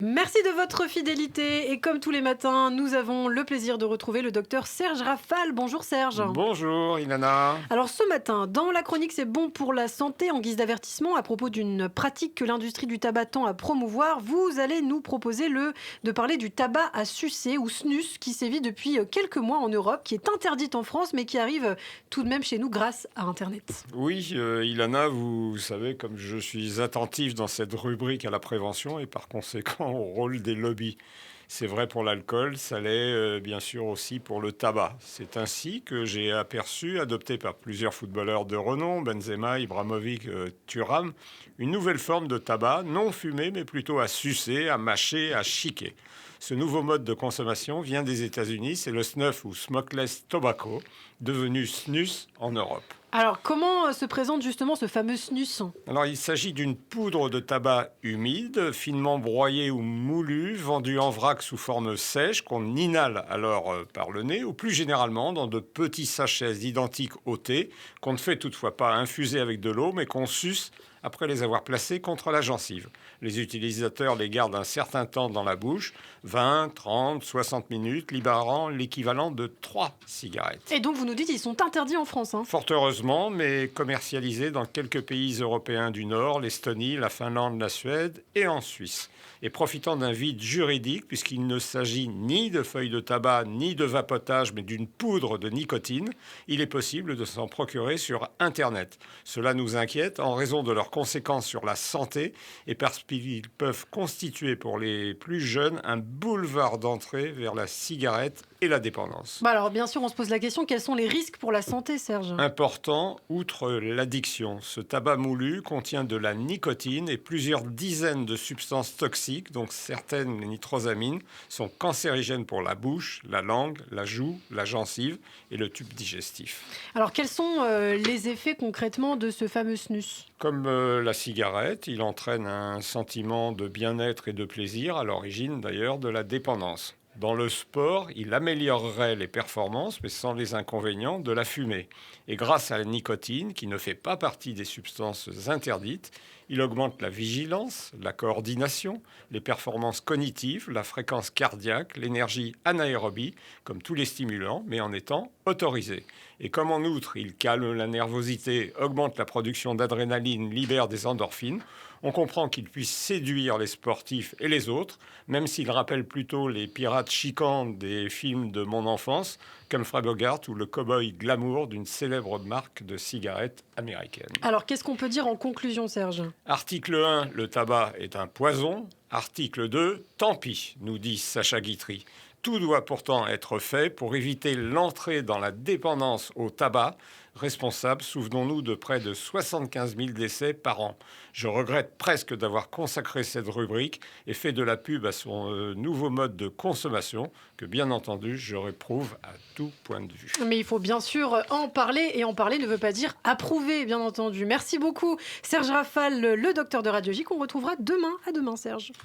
Merci de votre fidélité et comme tous les matins, nous avons le plaisir de retrouver le docteur Serge Rafal. Bonjour Serge. Bonjour Ilana. Alors ce matin, dans la chronique C'est bon pour la santé, en guise d'avertissement à propos d'une pratique que l'industrie du tabac tend à promouvoir, vous allez nous proposer de parler du tabac à sucer ou snus qui sévit depuis quelques mois en Europe, qui est interdite en France mais qui arrive tout de même chez nous grâce à Internet. Oui, Ilana, vous savez, comme je suis attentif dans cette rubrique à la prévention et par conséquent au rôle des lobbies. C'est vrai pour l'alcool, ça l'est bien sûr aussi pour le tabac. C'est ainsi que j'ai aperçu, adopté par plusieurs footballeurs de renom, Benzema, Ibrahimovic, Thuram, une nouvelle forme de tabac, non fumé mais plutôt à sucer, à mâcher, à chiquer. Ce nouveau mode de consommation vient des États-Unis, c'est le snuff ou smokeless tobacco, devenu snus en Europe. Alors comment se présente justement ce fameux snus ? Alors, il s'agit d'une poudre de tabac humide, finement broyée ou moulue, vendue en vrac sous forme sèche, qu'on inhale alors par le nez, ou plus généralement dans de petits sachets identiques au thé, qu'on ne fait toutefois pas infuser avec de l'eau, mais qu'on suce après les avoir placés contre la gencive. Les utilisateurs les gardent un certain temps dans la bouche, 20, 30, 60 minutes, libérant l'équivalent de 3 cigarettes. Et donc vous nous dites ils sont interdits en France. Fort heureusement, mais commercialisé dans quelques pays européens du Nord, l'Estonie, la Finlande, la Suède et en Suisse. Et profitant d'un vide juridique, puisqu'il ne s'agit ni de feuilles de tabac, ni de vapotage, mais d'une poudre de nicotine, il est possible de s'en procurer sur Internet. Cela nous inquiète en raison de leurs conséquences sur la santé et parce qu'ils peuvent constituer pour les plus jeunes un boulevard d'entrée vers la cigarette et la dépendance. Alors bien sûr on se pose la question, quels sont les risques pour la santé Serge ? Important, outre l'addiction, ce tabac moulu contient de la nicotine et plusieurs dizaines de substances toxiques, dont certaines nitrosamines sont cancérigènes pour la bouche, la langue, la joue, la gencive et le tube digestif. Alors quels sont les effets concrètement de ce fameux snus ? Comme la cigarette, il entraîne un sentiment de bien-être et de plaisir, à l'origine d'ailleurs de la dépendance. Dans le sport, il améliorerait les performances, mais sans les inconvénients de la fumée. Et grâce à la nicotine, qui ne fait pas partie des substances interdites, il augmente la vigilance, la coordination, les performances cognitives, la fréquence cardiaque, l'énergie anaérobie, comme tous les stimulants, mais en étant autorisé. Et comme en outre, il calme la nervosité, augmente la production d'adrénaline, libère des endorphines, on comprend qu'il puisse séduire les sportifs et les autres, même s'il rappelle plutôt les pirates chicans des films de mon enfance, comme Humphrey Bogart ou le cow-boy glamour d'une célèbre marque de cigarettes américaine. Alors qu'est-ce qu'on peut dire en conclusion Serge ? Article 1, le tabac est un poison. Article 2, tant pis, nous dit Sacha Guitry. Tout doit pourtant être fait pour éviter l'entrée dans la dépendance au tabac, responsable, souvenons-nous, de près de 75 000 décès par an. Je regrette presque d'avoir consacré cette rubrique et fait de la pub à son nouveau mode de consommation, que bien entendu, je réprouve à tout point de vue. Mais il faut bien sûr en parler, et en parler ne veut pas dire approuver, bien entendu. Merci beaucoup Serge Rafal, le docteur de Radiologie, qu'on retrouvera demain. À demain Serge.